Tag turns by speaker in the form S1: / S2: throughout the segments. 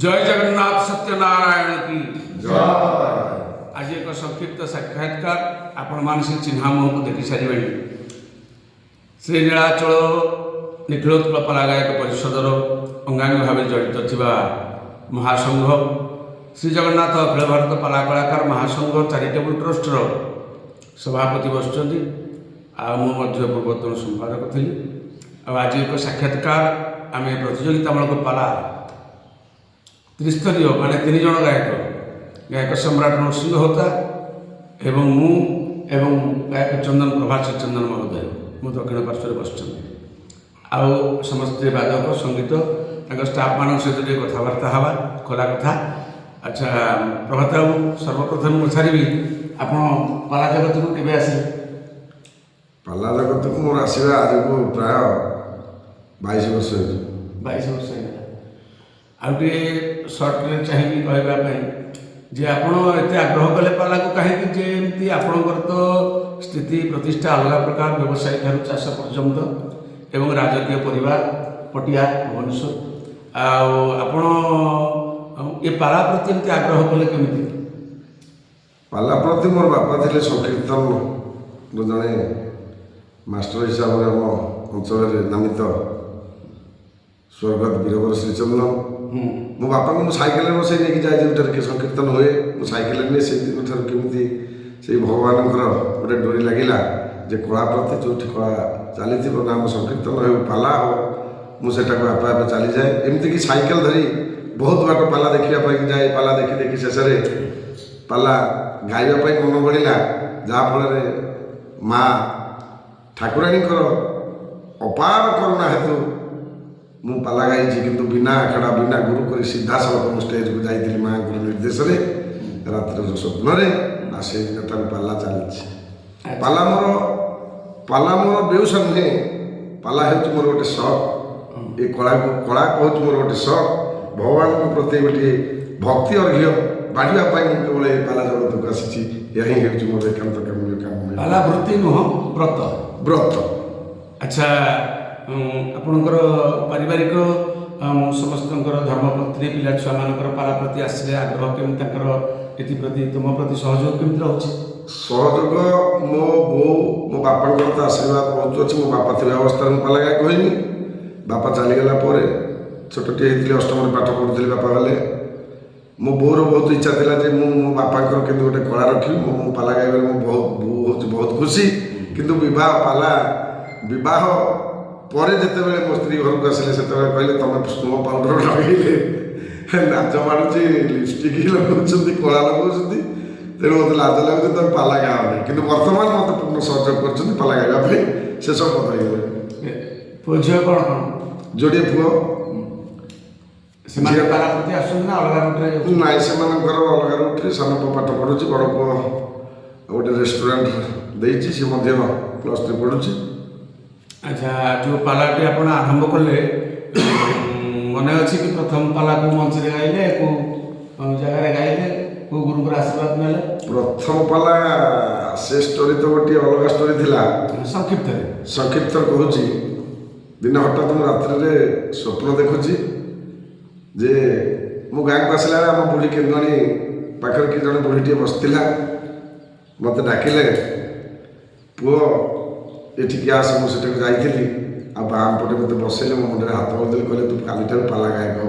S1: जय जगन्नाथ सत्यनारायण की
S2: जय।
S1: आज एक संक्षिप्त साक्षात्कार आपण मानसिक चिन्हा मुह को देखी सारे श्री नीलाचल निखिलोत्कल परागायक परिषदर अंगांगी भाव जड़ित थिबा महासंघ श्री जगन्नाथ अखिल भारत पाला कलाकार महासंघ चैरिटेबल ट्रस्टर सभापति बसुँच मुझे पूर्वतन संपादक थी। आज एक साक्षात्कार आम प्रतियोगितामूलक पाला त्रिस्तरीय माने 3 जन गायक सम्राट नरसिंह होता एवं मु एवं गायक चंदन प्रभासी चंदन महोदय मो दक्षिण पार्श्वर बस आउ समस्ते बादक संगीत स्टाफ मान सहित कथबार्ता हवा खोला कथा। अच्छा प्रभात बाबू सर्वप्रथम पचारि आप पाला जगत को केवे आसे?
S2: पाला जगत को मोर आसवा आज को प्राय 22 वर्ष।
S1: 22 वर्ष आउटे सर्टे चाहिए कहवाई जे आपण एत आग्रह कले पाला को कहीं जेमती आपणकर तो स्थिति प्रतिष्ठा अलग प्रकार व्यवसायी ठार चाष पर्यंत एवं राजकीय परिवार पटिया भुवनेश्वर आपण ये पाला प्रति एमती आग्रह कले केमिति?
S2: पाला प्रति मोर बापा थे संकीर्तन जड़े मास्टर हिसाब से आम अंचल नामित स्वर्गत वीरवर श्रीचंदन मो बापा को साइकेल बसई नहीं जाए जो संकीर्तन हुए साइकेल नहीं से दिन ठार केमी से भगवान गोटे डोरी लगिला जे कला प्रति जो कला चली नाम संकीर्तन हो पाला हो मुझे आपे आपे चली जाए एमती कि साइकेल धरी बहुत बाट पाला देखापी जाए पाला देखी देखी शेष पाला गाइबापी मन बढ़ला जहाँफल माँ ठाकुराणी अपार करुणा हेतु मु पाला गाई किंतु बिना आखड़ा बिना गुरु कर सीधा सड़क स्टेज को जाइए माँ गुरु निर्देश रात्र स्वप्न से दिन पाला चली पाला मोर बेउसा नुहे पाला हूँ मोर गोटे शौक ये कला कहूँ मोर गोटे शौक भगवान को प्रति गोटे भक्ति अर्घ्य बाढ़ापी केवल पाला जगत को आसी यही हूँ मोर एकांत काम
S1: पाला वृत्ति नुह व्रत
S2: व्रत। अच्छा
S1: आपणकर पारिवारिक समस्त धर्मपत्नी पिला छुआ मान पाला प्रति आसले आग्रह केमी प्रति तुम प्रति सहयोग केमी रोचे?
S2: सहयोग मो बो मो बापा तो आशीर्वाद बहुत अच्छे मो बापा थे अवस्था में पाला गाय कहनी बापा चलीगला छोटे होती अष्टम पाठ पढ़ुली बापा गले मो बोर बहुत इच्छा था मो बापा के गोटे कला रखी मो पाला गाइबार मो बहुत खुशी किंतु विवाह पाला विवाह पर जिते बड़े मो स्त्री घर को आसिले से कहले तुम स्नो पाउडर लगे नाच मारूँ लिपस्टिक लगाऊँ कला लगाऊँ तेणु मत लाज लगे तुम पाला गाँव कि बर्तमान मत पूर्ण सहयोग कर पाला गाइबा से सब पद
S1: पुओ झील कौन कौन
S2: जोड़े पुओ
S1: पाला प्रति आसना अलग रूट
S2: नाई से अलग रूट्रे सान पुओ पाठ पढ़ुची बड़ पुओ गोटे रेस्टोरेंट देती सी +3 पढ़ुची।
S1: अच्छा जो पालाटी आप आरंभ कले मन अच्छी कि प्रथम पाला को मंच में गाइले को जगह गाइले को गुरु आशीर्वाद मिले?
S2: प्रथम पाला से स्टोरी तो गोटे अलग स्टोरी थिला संक्षिप्त कहूँ दिन हठात मु रात्रि स्वप्न देखुची जे मो गाँ को आसला आम बुढ़ी केन्दुआणी पाखे कि जड़े बुढ़ीटे बसला मत डाकिले पुओ ये आस मुझे जाइली आम पटे मत बसैले मो मुंडे हाथ बोलते कहले तू काली पाला गायक हो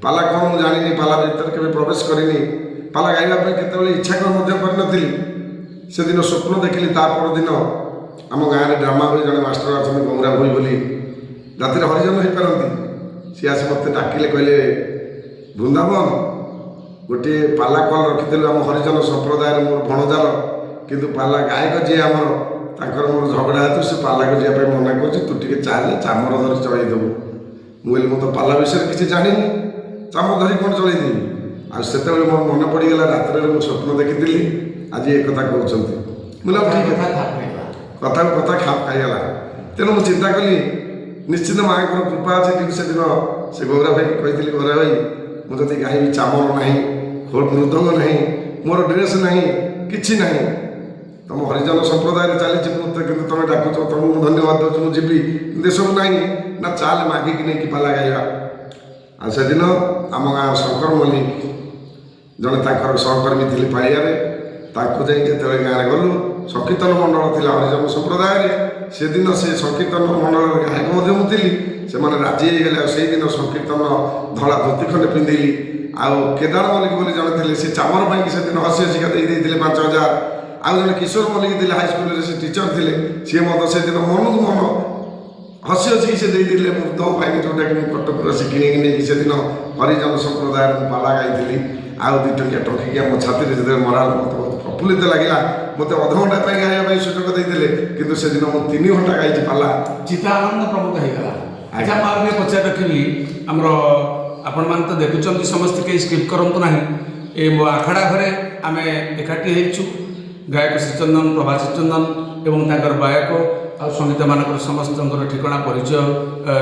S2: पाला कौन मुझे जानी पाला भर के प्रवेश करनी पाला गाइबा केतबेले इच्छा कर से दिन स्वप्न देखिली तापर दिन आम गाँव में ड्रामा हुए जड़े मास्टर अच्छा गौरा भई बोली राति हरिजन हो पारती सी आस मत डाकिले कहले वृंदावन गोटे पाला कल रखिलु आम हरिजन संप्रदाय मोर भणजार किंतु पाला गायक जी आमर ताकर मोर झगड़ा हेतु से पाला को जावाई मना कर तू टे चाले चामर धरी चलईदेबू मुझे मुझे तो पाला विषय किसी जानी चाम धरी कौन चलईदेवी आते मोर मन पड़गला रात्र में स्वप्न देखी आज ये कथा कहते बोला ठीक है कथा कथा खाप खाईगला तेणु मुझे चिंता कली निश्चित माँ को कृपा अच्छे कि से दिन से गौरा भाई कही गौरा भाई मुझे गाइबी चामर ना मृदंग ना मोर ड्रेस ना कि ना तुम हरिजन संप्रदाय चली कि तुम डाकुच तुमको धन्यवाद दूँ मुझे जी सब ना ना चाल मागिक नहीं पाला गाइबा ଆଉ ସେଦିନ ଆମ ଗାଁର ଶଙ୍କର ମଲ୍ଲିକ ଜଣେ ତାଙ୍କର ସହକର୍ମୀ ଥିଲେ ପାଳିଆରେ, ତାଙ୍କୁ ଯାଇ ଯେତେବେଳେ ଗାଁରେ ଗଲୁ, ସଂକୀର୍ତ୍ତନ ମଣ୍ଡଳ ଥିଲା ହରିଜନ ସମ୍ପ୍ରଦାୟରେ, ସେଦିନ ସେ ସଂକୀର୍ତ୍ତନ ମଣ୍ଡଳର ଗାୟକ ମଧ୍ୟ ମୁଁ ଥିଲି। ସେମାନେ ରାଜି ହେଇଗଲେ। ଆଉ ସେଇଦିନ ସଂକୀର୍ତ୍ତନ ଧଳା ଧୋତି ଖଣ୍ଡେ ପିନ୍ଧିଲି। ଆଉ କେଦାର ମଲ୍ଲିକ ବୋଲି ଜଣେ ଥିଲେ, ସେ ଚାମର ପାଇଁକି ସେଦିନ ହସ୍ୟ ଶିକ୍ଷା ଦେଇଥିଲେ 5,000। ଆଉ ଜଣେ କିଶୋର ମଲ୍ଲିକ ଥିଲେ, ହାଇସ୍କୁଲରେ ସେ ଟିଚର ଥିଲେ, ସିଏ ମଧ୍ୟ ସେଦିନ ମନକୁ ମନ ହସି ହସିକି ସେ ଦେଇଥିଲେ ମୃଦ ପାଇକି, ଯେଉଁଟାକି ମୁଁ କଟକରୁ ଆସି କିଣିକି ନେଇକି ସେଦିନ ହରିଜନ ସମ୍ପ୍ରଦାୟରେ ମୁଁ ପାଲା ଗାଇଥିଲି। ଆଉ 2 ଟଙ୍କିଆ ଟଙ୍କିକିଆ ମୋ ଛାତିରେ ଯେତେବେଳେ ମରାଲ ମୋତେ ବହୁତ ପ୍ରଫୁଲ୍ଲିତ ଲାଗିଲା। ମୋତେ ଅଧଘଣ୍ଟା ପାଇଁ ଗାଇବା ପାଇଁ ସୁଯୋଗ ଦେଇଥିଲେ, କିନ୍ତୁ ସେଦିନ ମୁଁ 3 ଘଣ୍ଟା ଗାଇଛି ପାଲା।
S1: ଚିତାନନ୍ଦ ପ୍ରମୁଖ ହେଇଗଲା। ଆଚ୍ଛା, ମୁଁ ଆଉ ଟିକେ ପଚାରି ରଖିବି, ଆମର ଆପଣମାନେ ତ ଦେଖୁଛନ୍ତି, ସମସ୍ତେ କେହି ସ୍କିପ୍ କରନ୍ତୁ ନାହିଁ। ଏ ମୋ ଆଖଡ଼ା ଘରେ ଆମେ ଏକାଠି ହେଇଛୁ, ଗାୟକ ଶ୍ରୀଚନ୍ଦନ, ପ୍ରଭା ଶ୍ରୀଚନ୍ଦନ ଏବଂ ତାଙ୍କର ବାୟକ ଆଉ ସଙ୍ଗୀତମାନଙ୍କର ସମସ୍ତଙ୍କର ଠିକଣା ପରିଚୟ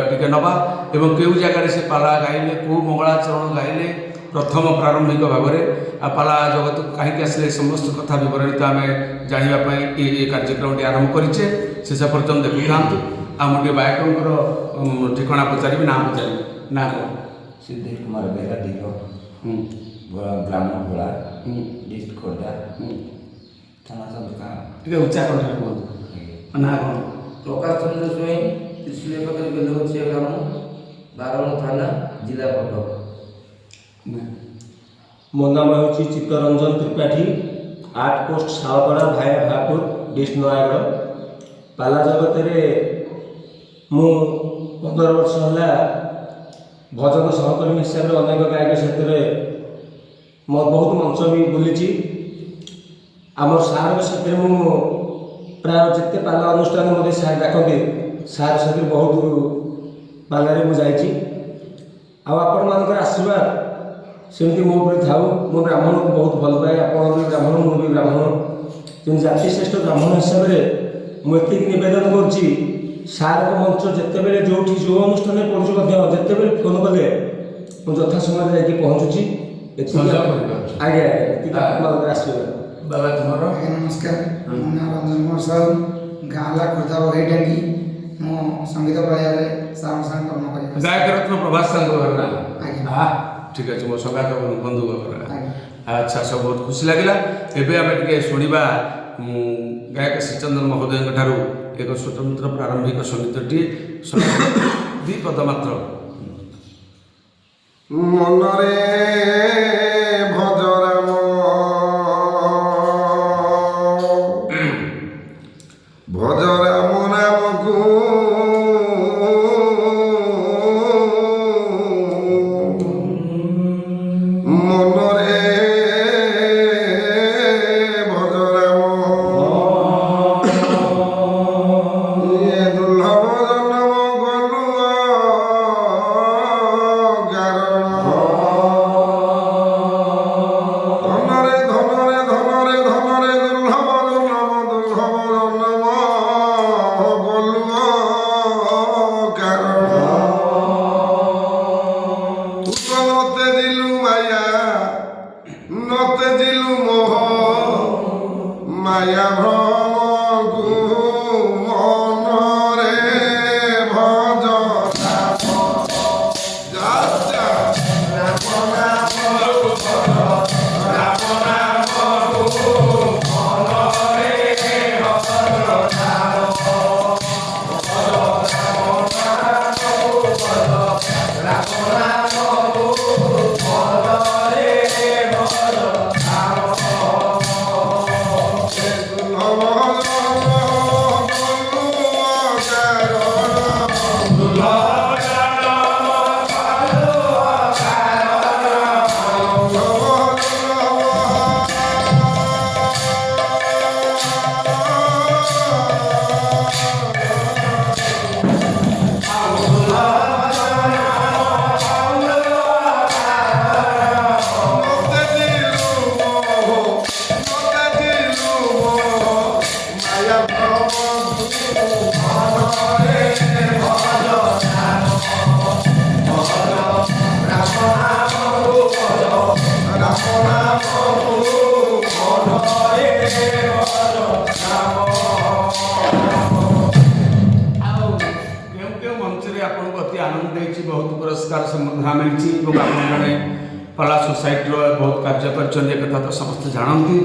S1: ଟିକେ ନେବା ଏବଂ କେଉଁ ଜାଗାରେ ସେ ପାଲା ଗାଇଲେ, କେଉଁ ମଙ୍ଗଳାଚରଣ ଗାଇଲେ ପ୍ରଥମ ପ୍ରାରମ୍ଭିକ ଭାବରେ, ଆଉ ପାଲା ଜଗତକୁ କାହିଁକି ଆସିଲେ, ସମସ୍ତ କଥା ବିବରଣୀ ତ ଆମେ ଜାଣିବା ପାଇଁ ଏ କାର୍ଯ୍ୟକ୍ରମଟି ଆରମ୍ଭ କରିଛେ। ଶେଷ ପର୍ଯ୍ୟନ୍ତ ଦେଖୁଥାନ୍ତୁ। ଆଉ ମୁଁ ଟିକେ ବାୟକଙ୍କର ଠିକଣା ପଚାରିବି, ନାଁ ପଚାରିବି। ନାଁ କ'ଣ?
S3: ସିଦ୍ଧେଶ କୁମାର ବେହେରା, ଢିଗ ଗ୍ରାମ ଭୋଳା, ଡିଷ୍ଟ୍ରିକ୍ଟ ଖୋର୍ଦ୍ଧା, ଥାନା ଚନ୍ଦ୍ରକା।
S1: ଟିକେ ଉଚ୍ଚା କଣ୍ଠରେ କୁହନ୍ତୁ। ନାଁ କ'ଣ?
S3: ପ୍ରକାଶ ଚନ୍ଦ୍ର ସ୍ୱାଇଁ, ତ୍ରିଶୂଳିଆ ପାଖରେ ବେଲଗଛିଆ ଗ୍ରାମ, ବାରଣ ଥାନା, ଜିଲ୍ଲା କଟକ।
S4: ମୋ ନାମ ହେଉଛି Chittaranjan Tripathy, 8 post Salapada, via Bhapur, district Nayagarh. ପାଲା ଜଗତରେ ମୁଁ 15 ବର୍ଷ ହେଲା ଭଜନ ସହକର୍ମୀ ହିସାବରେ ଅନେକ ଗାୟକ ସାଥିରେ ବହୁତ ମଞ୍ଚ ବି ବୁଲିଛି। ଆମର ସାର୍ଙ୍କ ସାଥିରେ ମୁଁ ପ୍ରାୟ ଯେତେ ପାଲା ଅନୁଷ୍ଠାନ ମୋତେ ସାର୍ ଡାକନ୍ତି, ସାର୍ ସାଥିରେ ବହୁତ ପାଲାରେ ମୁଁ ଯାଇଛି। ଆଉ ଆପଣମାନଙ୍କର ଆଶୀର୍ବାଦ ସେମିତି ମୋ ଉପରେ ଥାଉ। ମୁଁ ବ୍ରାହ୍ମଣକୁ ବହୁତ ଭଲ ପାଏ। ଆପଣ ବି ବ୍ରାହ୍ମଣ, ମୁଁ ବି ବ୍ରାହ୍ମଣ, କିନ୍ତୁ ଜାତିଶ୍ରେଷ୍ଠ ବ୍ରାହ୍ମଣ ହିସାବରେ ମୁଁ ଏତିକି ନିବେଦନ କରୁଛି, ସାର୍ଙ୍କ ମଞ୍ଚ ଯେତେବେଳେ ଯେଉଁଠି ଯେଉଁ ଅନୁଷ୍ଠାନରେ ପଡ଼ୁଛି ମଧ୍ୟ ଯେତେବେଳେ ଫୋନ୍ କଲେ ମୁଁ ଯଥା ସମୟରେ ଯାଇକି ପହଞ୍ଚୁଛି।
S1: ସହଯୋଗ କରିପାରୁଛୁ।
S4: ଆଜ୍ଞା, ଏତିକି ଆପଣମାନଙ୍କର ଆଶୀର୍ବାଦ।
S1: ବାବା ତୁମର?
S5: ଆଜ୍ଞା ନମସ୍କାର, ମୋ ନାଁ ରଞ୍ଜନ କୁମାର ସାହୁ, ଗାଁ ହେଲା ଖୋର୍ଦ୍ଧା ବଘେଇଟାଙ୍ଗି। ମୁଁ ସଙ୍ଗୀତ ପାଳିଆରେ ସାର୍ଙ୍କ ସାଙ୍ଗେ କର୍ମ କରିବି।
S1: ଗାୟକ ରତ୍ନ ପ୍ରଭାସ ସାର୍ଙ୍କ ଘର ନା?
S5: ଆଜ୍ଞା।
S1: ଠିକ୍ ଅଛି, ମୋ ସଙ୍ଗାତ ବନ୍ଧୁ ଘର।
S5: ଆଜ୍ଞା।
S1: ଆଚ୍ଛା, ସବୁ ବହୁତ ଖୁସି ଲାଗିଲା। ଏବେ ଆମେ ଟିକେ ଶୁଣିବା ଗାୟକ ଶ୍ରୀଚନ୍ଦନ ମହୋଦୟଙ୍କ ଠାରୁ ଏକ ସ୍ୱତନ୍ତ୍ର ପ୍ରାରମ୍ଭିକ ସଙ୍ଗୀତଟିଏ, 2 ପଦ ମାତ୍ର।
S2: ମନରେ ଭଜରାମ ଭଜରାମ ନାମକୁ ମନରେ ଭଜରାମ ଇଏ ଦୁର୍ଲଭ ଜନ୍ମ ଗଲୁ କାରଣ ଧନରେ ଧନରେ ଧନରେ ଧନରେ ଦୁର୍ଲଭ ଜନ୍ମ ଗଲୁ କାରଣ ତୁ ତ ନତେ ଦିଲୁ ମାୟା, ନତେ ଦିଲୁ ମୋହ, ମାୟା ଭ୍ରମକୁ ମନରେ ଭଜ ରାମ
S1: ପାଲା ସୋସାଇଟିର ବହୁତ କାର୍ଯ୍ୟ କରିଛନ୍ତି ଏକଥା ତ ସମସ୍ତେ ଜାଣନ୍ତି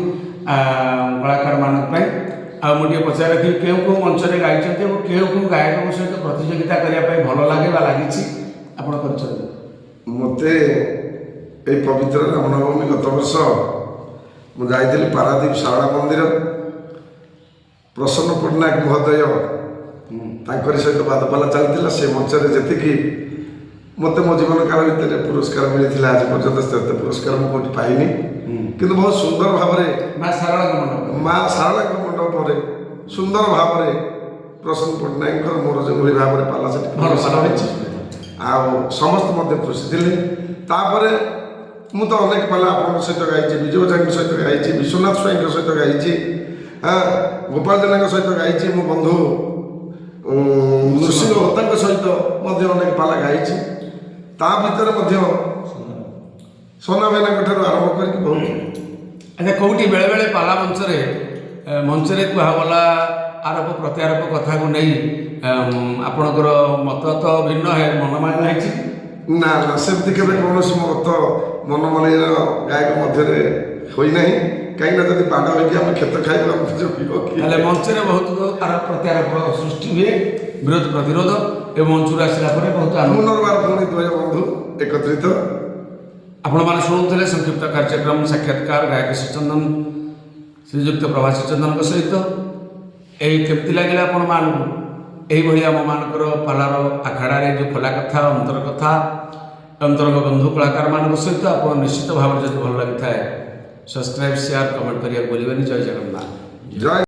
S1: କଳାକାରମାନଙ୍କ ପାଇଁ। ଆଉ ମୁଁ ଟିକେ ପଚାରିବି କେଉଁ କେଉଁ ମଞ୍ଚରେ ଗାଇଛନ୍ତି ଏବଂ କେଉଁ କେଉଁ ଗାୟକଙ୍କ ସହିତ ପ୍ରତିଯୋଗିତା କରିବା ପାଇଁ ଭଲ ଲାଗେ ବା ଲାଗିଛି ଆପଣ କରିଛନ୍ତି?
S2: ମୋତେ ଏଇ ପବିତ୍ର ରାମନବମୀ ଗତ ବର୍ଷ ମୁଁ ଯାଇଥିଲି ପାରାଦ୍ୱୀପ ଶାରଳା ମନ୍ଦିର। ପ୍ରସନ୍ନ ପଟ୍ଟନାୟକ ମହୋଦୟ ତାଙ୍କରି ସହିତ ବାଦପାଲା ଚାଲିଥିଲା। ସେ ମଞ୍ଚରେ ଯେତିକି ମୋତେ ମୋ ଜୀବନ କାଳ ଭିତରେ ପୁରସ୍କାର ମିଳିଥିଲା ଆଜି ପର୍ଯ୍ୟନ୍ତ ସେତେ ପୁରସ୍କାର ମୁଁ କେଉଁଠି ପାଇନି। କିନ୍ତୁ ବହୁତ ସୁନ୍ଦର ଭାବରେ
S1: ମା ଶାରଳାଙ୍କ ମଣ୍ଡପ
S2: ମା ଶାରଳାଙ୍କ ମଣ୍ଡପରେ ସୁନ୍ଦର ଭାବରେ ପ୍ରସନ୍ନ ପଟ୍ଟନାୟକଙ୍କର ମୋର ଯେଉଁଭଳି ଭାବରେ ପାଲା ସେଠି
S1: ଭଲ
S2: ପରିବେଷଣ
S1: ପାଲା
S2: ହୋଇଛି ଆଉ ସମସ୍ତେ ମଧ୍ୟ ଖୁସି ଥିଲେ। ତାପରେ ମୁଁ ତ ଅନେକ ପାଲା ଆପଣଙ୍କ ସହିତ ଗାଇଛି, ବିଜୟ ଓଝାଙ୍କ ସହିତ ଗାଇଛି, ବିଶ୍ୱନାଥ ସ୍ୱାଇଁଙ୍କ ସହିତ ଗାଇଛି, ଗୋପାଳ ଜେନାଙ୍କ ସହିତ ଗାଇଛି, ମୋ ବନ୍ଧୁ ନୃସିଂହ ହୋତାଙ୍କ ସହିତ ମଧ୍ୟ ଅନେକ ପାଲା ଗାଇଛି। ତା ଭିତରେ ମଧ୍ୟ ସୋନା ଭାଇନାଙ୍କ ଠାରୁ ଆରମ୍ଭ କରିକି ବହୁତ।
S1: ଆଚ୍ଛା କେଉଁଠି ବେଳେବେଳେ ପାଲା ମଞ୍ଚରେ କୁହାଗଲା ଆରୋପ ପ୍ରତ୍ୟାରୋପ କଥାକୁ ନେଇ ଆପଣଙ୍କର ମତ ତ ଭିନ୍ନ ମନମାଳିନ ହେଇଛି?
S2: ନା ନା ସେମିତି କେବେ କୌଣସି ମତ ମନମାଳିନ ଗାୟକ ମଧ୍ୟରେ ହୋଇନାହିଁ। କାହିଁକିନା ଯଦି ବାଡ଼ ହୋଇକି ଆମେ କ୍ଷେତ ଖାଇବା ଆମେ ଯୋଗିବ କି?
S1: ତାହେଲେ ମଞ୍ଚରେ ବହୁତ ଆରୋପ ପ୍ରତ୍ୟାରୋପ ସୃଷ୍ଟି ହୁଏ, ବିରୋଧ ପ୍ରତିରୋଧ ଏବଂ ମଞ୍ଚରୁ ଆସିଲା ପରେ ବହୁତ
S2: ପୁନର୍ବାର ପୁଣି ଦ୍ୱୟ ବନ୍ଧୁ ଏକତ୍ରିତ।
S1: ଆପଣମାନେ ଶୁଣୁଥିଲେ ସଂକ୍ଷିପ୍ତ କାର୍ଯ୍ୟକ୍ରମ ସାକ୍ଷାତକାର ଗାୟକ ଶ୍ରୀଚନ୍ଦନ ଶ୍ରୀଯୁକ୍ତ ପ୍ରଭାସ ଚନ୍ଦନଙ୍କ ସହିତ। ଏହି କେମିତି ଲାଗିଲା ଆପଣମାନଙ୍କୁ? ଏହିଭଳି ଆମମାନଙ୍କର ପାଲାର ଆଖଡ଼ାରେ ଯେଉଁ ଖୋଲା କଥା ଅନ୍ତରଙ୍ଗ ବନ୍ଧୁ କଳାକାରମାନଙ୍କ ସହିତ ଆପଣ ନିଶ୍ଚିତ ଭାବରେ ଯଦି ଭଲ ଲାଗିଥାଏ ସବସ୍କ୍ରାଇବ୍ ସେୟାର କମେଣ୍ଟ କରିବାକୁ ଭୁଲିବେନି। ଜୟ ଜଗନ୍ନାଥ।
S2: ଜୟ